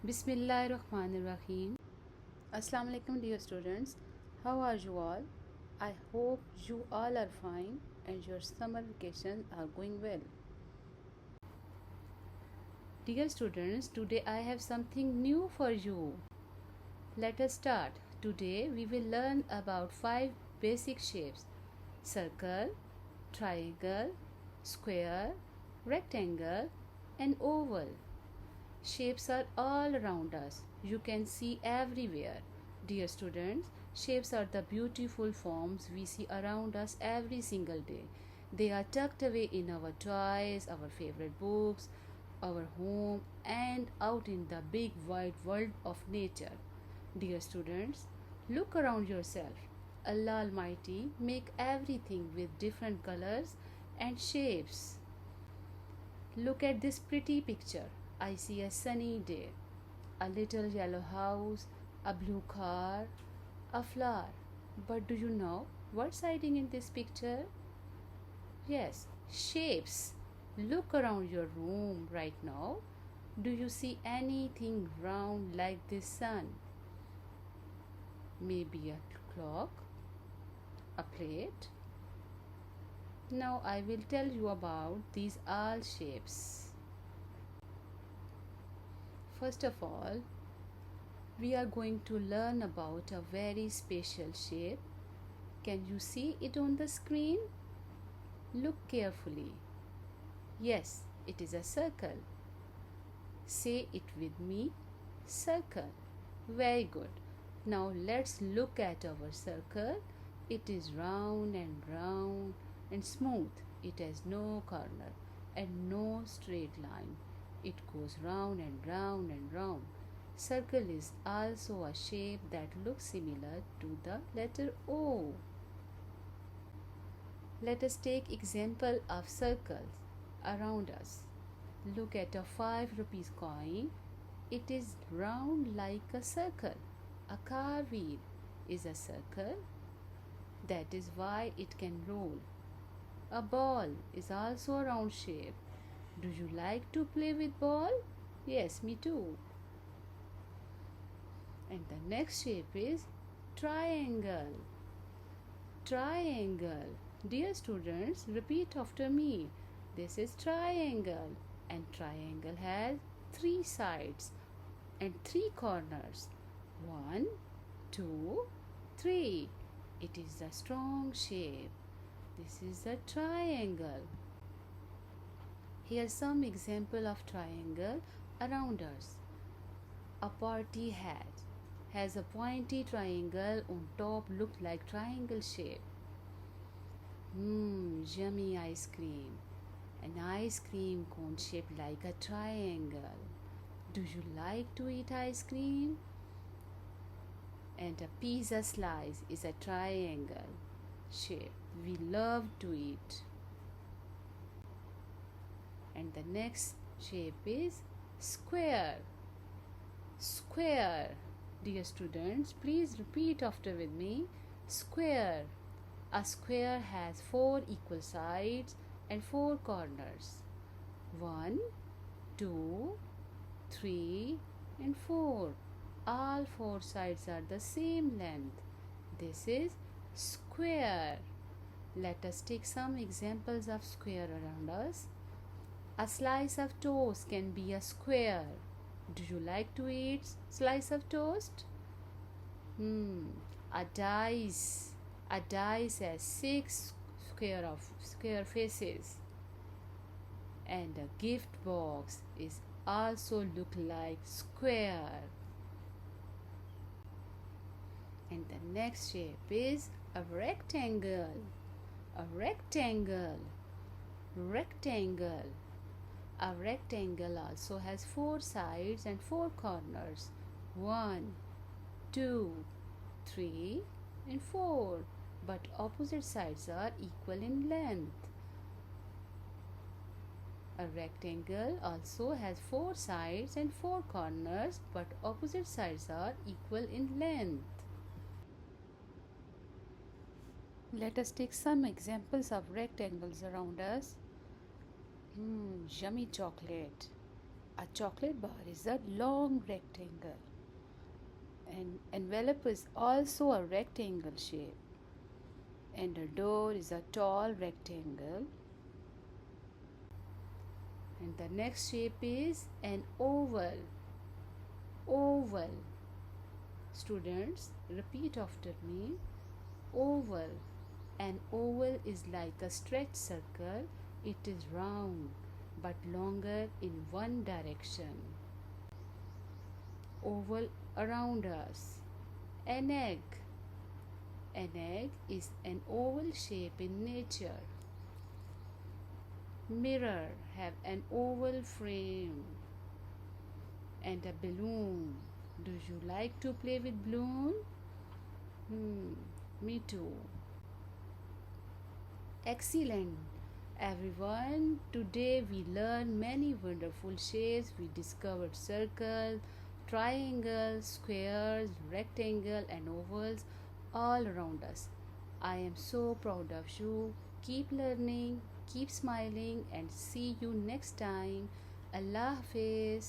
Bismillahirrahmanirrahim. Assalamu alaikum, dear students. How are you all? I hope you all are fine and your summer vacations are going well. Dear students, today I have something new for you. Let us start. Today we will learn about 5 basic shapes: circle, triangle, square, rectangle, and oval. Shapes are all around us. You can see everywhere. Dear students, shapes are the beautiful forms we see around us every single day. They are tucked away in our toys, our favorite books, our home, and out in the big wide world of nature. Dear students, look around yourself. Allah Almighty make everything with different colors and shapes. Look at this pretty picture. I see a sunny day, a little yellow house, a blue car, a flower. But do you know what's hiding in this picture? Yes, shapes. Look around your room right now. Do you see anything round like this sun? Maybe a clock, a plate. Now I will tell you about these all shapes. First of all, we are going to learn about a very special shape. Can you see it on the screen? Look carefully. Yes, it is a circle. Say it with me, circle. Very good. Now let's look at our circle. It is round and smooth. It has no corner and no straight line. It goes round and round and round. Circle is also a shape that looks similar to the letter O. Let us take example of circles around us. Look at a 5 rupees coin. It is round like a circle. A car wheel is a circle. That is why it can roll. A ball is also a round shape. Do you like to play with ball? Yes, me too. And the next shape is triangle. Triangle. Dear students, repeat after me. This is triangle, and triangle has 3 sides and 3 corners. 1, 2, 3. It is a strong shape. This is a triangle. Here are some example of triangle around us. A party hat has a pointy triangle on top, look like triangle shape. Yummy ice cream. An ice cream cone shaped like a triangle. Do you like to eat ice cream? And a pizza slice is a triangle shape. We love to eat. And the next shape is square. Square. Dear students, please repeat after with me. Square. A square has 4 equal sides and 4 corners. 1, 2, 3, and 4. All 4 sides are the same length. This is square. Let us take some examples of square around us. A slice of toast can be a square. Do you like to eat slice of toast? A dice. A dice has 6 square faces. And a gift box is also look like square. And the next shape is a rectangle. A rectangle. Rectangle. A rectangle also has 4 sides and 4 corners. 1, 2, 3, and 4. But opposite sides are equal in length. A rectangle also has 4 sides and 4 corners, but opposite sides are equal in length. Let us take some examples of rectangles around us. Yummy chocolate. A chocolate bar is a long rectangle. An envelope is also a rectangle shape. And a door is a tall rectangle. And the next shape is an oval. Oval. Students, repeat after me. Oval. An oval is like a stretched circle. It is round but longer in one direction. Oval around us. An egg. An egg is an oval shape in nature. Mirror have an oval frame. And a balloon. Do you like to play with balloon? Me too. Excellent, everyone. Today we learned many wonderful shapes. We discovered circles, triangles, squares, rectangles, and ovals all around us. I am so proud of you. Keep learning, keep smiling, and see you next time. Allah Hafiz.